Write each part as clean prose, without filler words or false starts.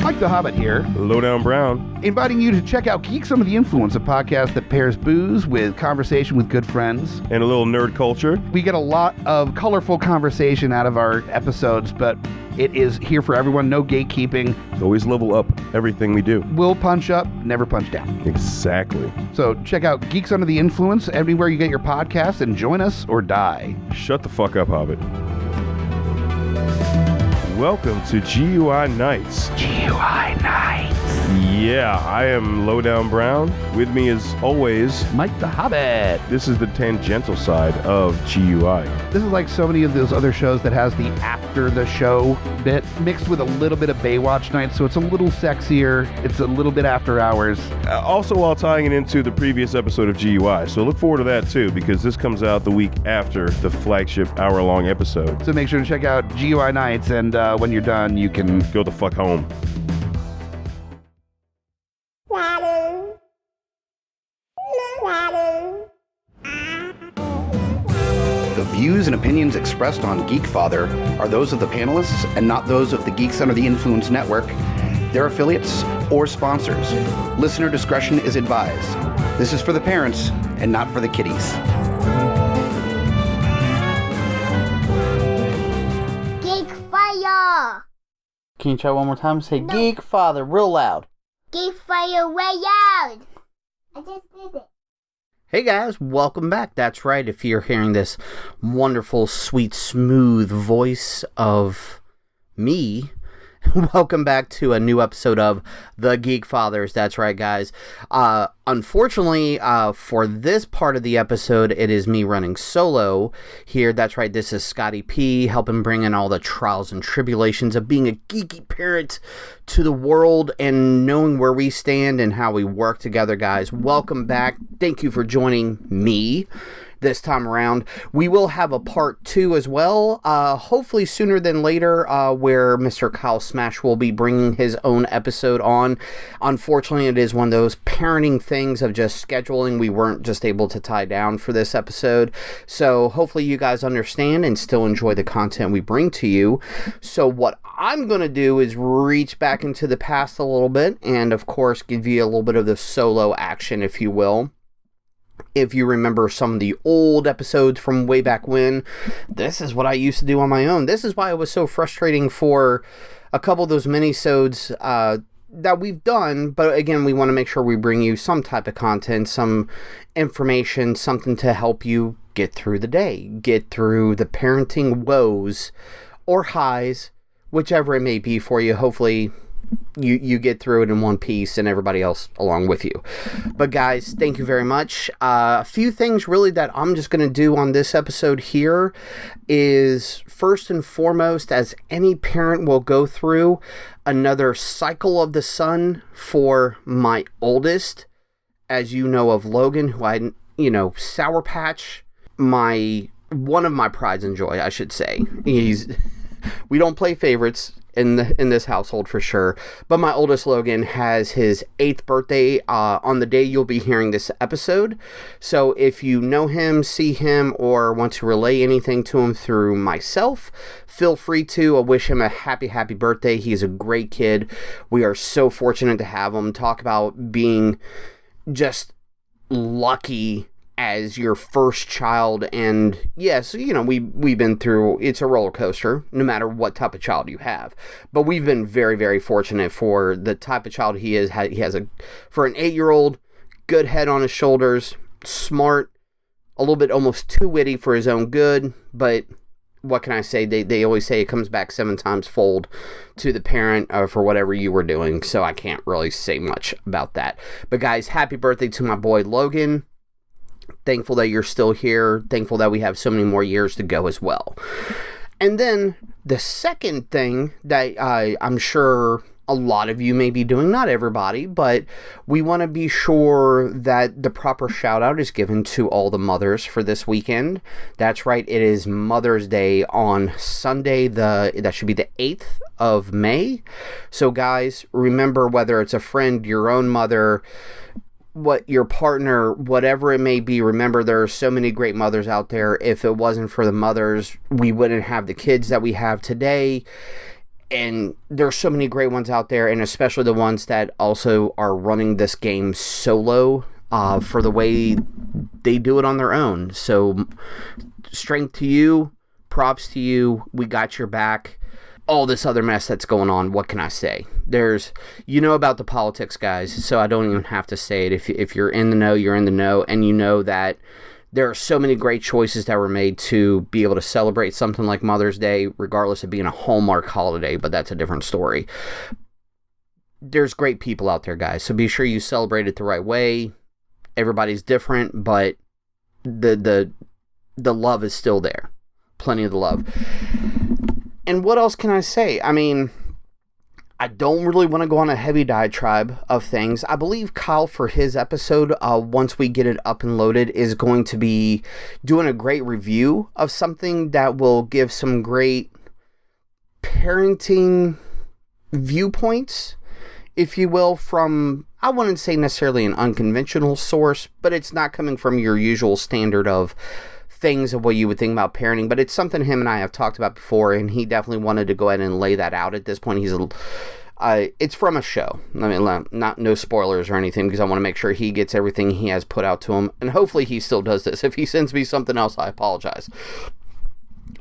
Mike the Hobbit here. Lowdown Brown. Inviting you to check out Geeks Under the Influence, a podcast that pairs booze with conversation with good friends. And a little nerd culture. We get a lot of colorful conversation out of our episodes, but it is here for everyone. No gatekeeping. Always level up everything we do. We'll punch up, never punch down. Exactly. So check out Geeks Under the Influence anywhere you get your podcasts and join us or die. Shut the fuck up, Hobbit. Welcome to GUI Nights. GUI Nights. Yeah, I am Lowdown Brown. With me as always, Mike the Hobbit. this is the tangential side of GUI. This is like so many of those other shows that has the after the show bit mixed with a little bit of Baywatch Nights, so it's a little sexier. It's a little bit after hours. Also while tying it into the previous episode of GUI. So look forward to that too, because this comes out the week after the flagship hour-long episode. So make sure to check out GUI Nights, and when you're done, you can Go the fuck home. The views and opinions expressed on Geekfather are those of the panelists and not those of the Geeks Under the Influence Network, their affiliates, or sponsors. Listener discretion is advised. This is for the parents and not for the kiddies. Geekfire! Can you try one more time? Say Geekfather real loud. Geekfire way out! I just did it. Hey guys, welcome back. That's right, if you're hearing this wonderful, sweet, smooth voice of me, welcome back to a new episode of The Geekfathers. That's right, guys. Unfortunately, for this part of the episode, it is me running solo here. That's right, this is Scotty P, helping bring in all the trials and tribulations of being a geeky parent to the world and knowing where we stand and how we work together, guys. Welcome back. Thank you for joining me this time around. We will have a part 2 as well, hopefully sooner than later, where Mr. Kyle Smash will be bringing his own episode on. Unfortunately, it is one of those parenting things of just scheduling. We weren't just able to tie down for this episode. So hopefully you guys understand and still enjoy the content we bring to you. So what I'm going to do is reach back into the past a little bit and, of course, give you a little bit of the solo action, if you will. If you remember some of the old episodes from way back when, this is what I used to do on my own. This is why it was so frustrating for a couple of those minisodes that we've done. But again, we want to make sure we bring you some type of content, some information, something to help you get through the day, get through the parenting woes or highs, whichever it may be for you. Hopefully you get through it in one piece and everybody else along with you. But guys, thank you very much. A few things really that I'm just going to do on this episode here is, first and foremost, as any parent will go through, another cycle of the sun for my oldest. As you know of Logan, who I, Sour Patch, one of my prides and joy, I should say. We don't play favorites in this household for sure, but my oldest Logan has his 8th birthday on the day you'll be hearing this episode. So if you know him, see him, or want to relay anything to him through myself, feel free to. I wish him a happy birthday. He's a great kid. We are so fortunate to have him. Talk about being just lucky as your first child. And yes, we've been through, it's a roller coaster no matter what type of child you have, but we've been very, very fortunate for the type of child he is. He has for an 8-year-old, good head on his shoulders, smart, a little bit almost too witty for his own good, but what can I say? They always say it comes back 7 times fold to the parent for whatever you were doing, so I can't really say much about that. But guys, happy birthday to my boy Logan. Thankful that you're still here. Thankful that we have so many more years to go as well. And then the second thing that I'm sure a lot of you may be doing, not everybody, but we want to be sure that the proper shout out is given to all the mothers for this weekend. That's right, it is Mother's Day on Sunday, that should be the 8th of May. So guys, remember, whether it's a friend, your own mother, what your partner, whatever it may be, remember there are so many great mothers out there. If it wasn't for the mothers, we wouldn't have the kids that we have today. And there's so many great ones out there, and especially the ones that also are running this game solo for the way they do it on their own. So strength to you, props to you, we got your back. All this other mess that's going on, what can I say? You know about the politics, guys, so I don't even have to say it. If you're in the know, you're in the know, and you know that there are so many great choices that were made to be able to celebrate something like Mother's Day, regardless of being a Hallmark holiday, but that's a different story. There's great people out there, guys, so be sure you celebrate it the right way. Everybody's different, but the love is still there. Plenty of the love. And what else can I say? I mean, I don't really want to go on a heavy diatribe of things. I believe Kyle, for his episode, once we get it up and loaded, is going to be doing a great review of something that will give some great parenting viewpoints, if you will, from, I wouldn't say necessarily an unconventional source, but it's not coming from your usual standard of things of what you would think about parenting, but it's something him and I have talked about before, and he definitely wanted to go ahead and lay that out at this point. It's from a show. I mean, no spoilers or anything, because I want to make sure he gets everything he has put out to him, and hopefully he still does this. If he sends me something else, I apologize.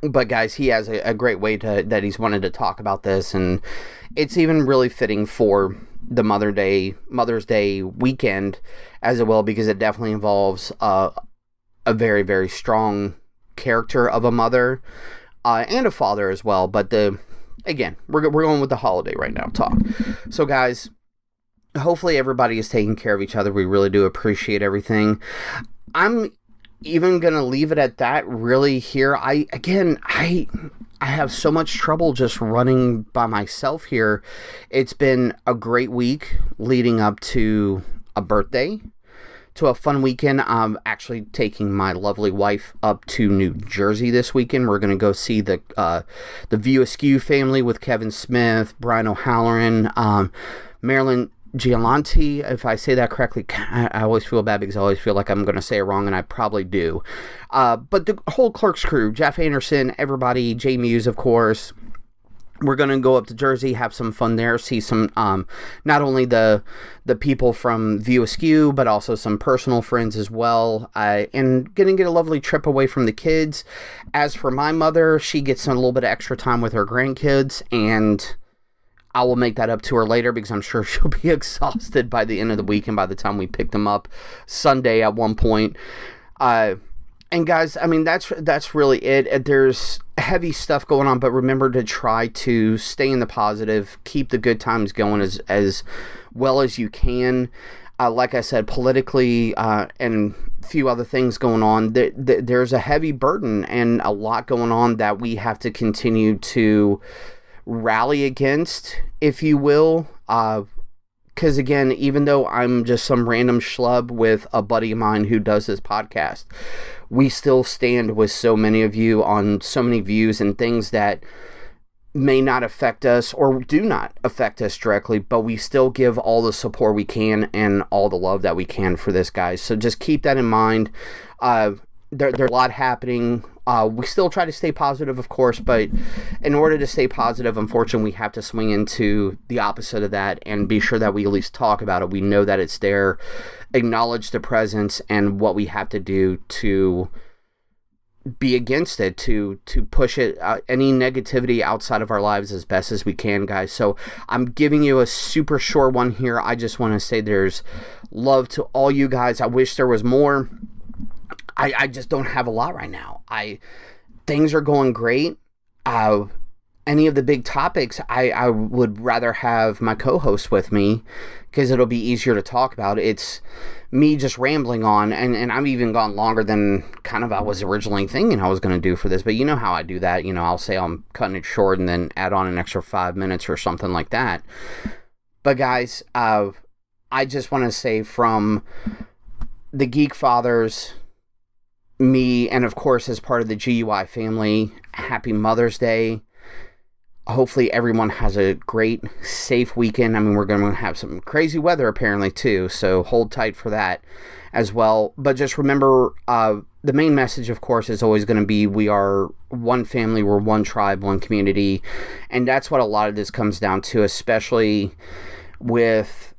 But guys, he has a great way that he's wanted to talk about this, and it's even really fitting for the Mother's Day weekend as well, because it definitely involves a very, very strong character of a mother and a father as well. But again, we're going with the holiday right now talk. So guys, hopefully everybody is taking care of each other. We really do appreciate everything. I'm even going to leave it at that really here. I have so much trouble just running by myself here. It's been a great week leading up to a birthday, to a fun weekend. I'm actually taking my lovely wife up to New Jersey this weekend. We're going to go see the View Askew family with Kevin Smith, Brian O'Halloran, Marilyn Giolante, if I say that correctly. I always feel bad because I always feel like I'm going to say it wrong, and I probably do. But the whole Clerks crew, Jeff Anderson, everybody, Jay Muse, of course. We're going to go up to Jersey, have some fun there, see some, not only the people from View Askew, but also some personal friends as well, and going to get a lovely trip away from the kids. As for my mother, she gets a little bit of extra time with her grandkids, and I will make that up to her later, because I'm sure she'll be exhausted by the end of the week and by the time we pick them up Sunday at one point. And guys, I mean, that's really it. There's heavy stuff going on, but remember to try to stay in the positive, keep the good times going as well as you can. Like I said, politically and a few other things going on, there's a heavy burden and a lot going on that we have to continue to rally against, if you will. Because again, even though I'm just some random schlub with a buddy of mine who does this podcast, we still stand with so many of you on so many views and things that may not affect us or do not affect us directly, but we still give all the support we can and all the love that we can for this, guys. So just keep that in mind. There's a lot happening. We still try to stay positive, of course, but in order to stay positive, unfortunately, we have to swing into the opposite of that and be sure that we at least talk about it. We know that it's there, acknowledge the presence and what we have to do to be against it, to push it, any negativity outside of our lives as best as we can, guys. So I'm giving you a super short one here. I just want to say there's love to all you guys. I wish there was more. I just don't have a lot right now. Things are going great. Any of the big topics, I would rather have my co-host with me because it'll be easier to talk about. It's me just rambling on, and I've even gone longer than kind of I was originally thinking I was going to do for this, but you know how I do that. You know, I'll say I'm cutting it short and then add on an extra 5 minutes or something like that. But guys, I just want to say from the Geekfathers, me, and of course as part of the GUI family, happy Mother's Day. Hopefully everyone has a great, safe weekend. I mean, we're going to have some crazy weather apparently too, so hold tight for that as well. But just remember, the main message, of course, is always going to be we are one family, we're one tribe, one community. And that's what a lot of this comes down to, especially with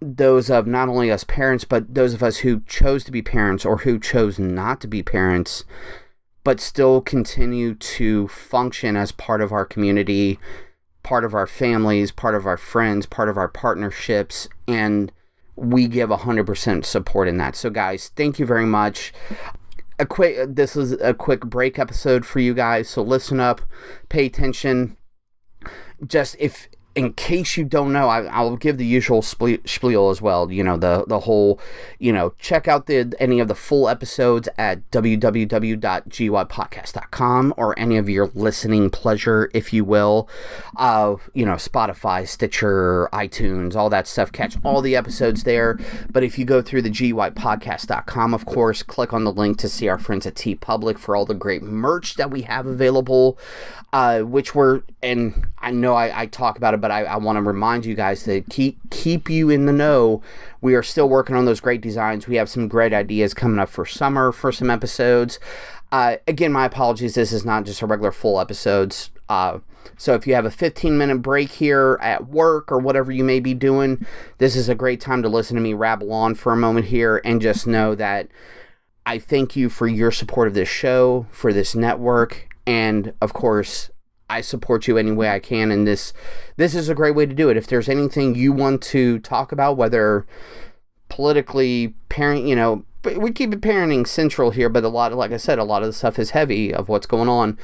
those of not only us parents, but those of us who chose to be parents or who chose not to be parents, but still continue to function as part of our community, part of our families, part of our friends, part of our partnerships, and we give 100% support in that. So guys, thank you very much. This is a quick break episode for you guys, so listen up, pay attention. Just in case you don't know, I'll give the usual spiel as well. You know, the whole, check out any of the full episodes at www.gypodcast.com or any of your listening pleasure, if you will. Spotify, Stitcher, iTunes, all that stuff. Catch all the episodes there. But if you go through the gypodcast.com, of course, click on the link to see our friends at TeePublic for all the great merch that we have available, and I know I talk about it, but I want to remind you guys to keep you in the know. We are still working on those great designs. We have some great ideas coming up for summer for some episodes. Again, my apologies. This is not just a regular full episodes. So if you have a 15-minute break here at work or whatever you may be doing, this is a great time to listen to me rabble on for a moment here, and just know that I thank you for your support of this show, for this network, and of course, I support you any way I can, and this is a great way to do it. If there's anything you want to talk about, whether politically, we keep it parenting central here, but like I said, a lot of the stuff is heavy of what's going on.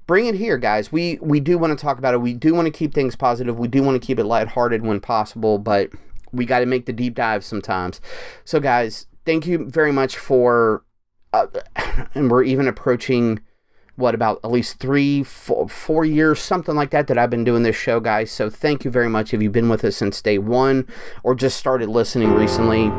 Bring it here, guys. We do want to talk about it. We do want to keep things positive. We do want to keep it lighthearted when possible, but we got to make the deep dives sometimes. So, guys, thank you very much for, and we're even approaching, about at least 4 years, something like that I've been doing this show, guys. So thank you very much if you've been with us since day one or just started listening recently.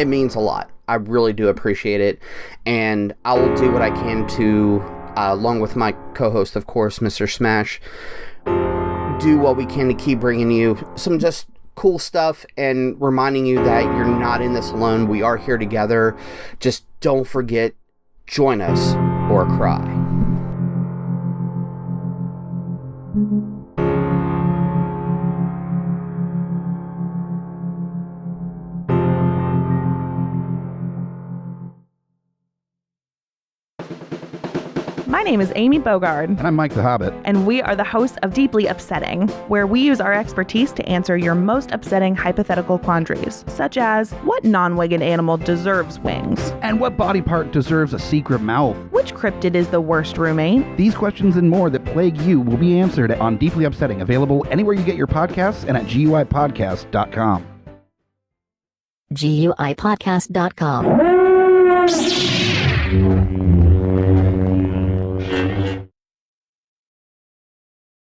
It means a lot. I really do appreciate it. And I will do what I can to, along with my co-host, of course, Mr. Smash, do what we can to keep bringing you some just cool stuff and reminding you that you're not in this alone. We are here together. Just don't forget, join us or cry. My name is Amy Bogard. And I'm Mike the Hobbit. And we are the hosts of Deeply Upsetting, where we use our expertise to answer your most upsetting hypothetical quandaries, such as, what non-winged animal deserves wings? And what body part deserves a secret mouth? Which cryptid is the worst roommate? These questions and more that plague you will be answered on Deeply Upsetting, available anywhere you get your podcasts and at GUIPodcast.com. GUIPodcast.com.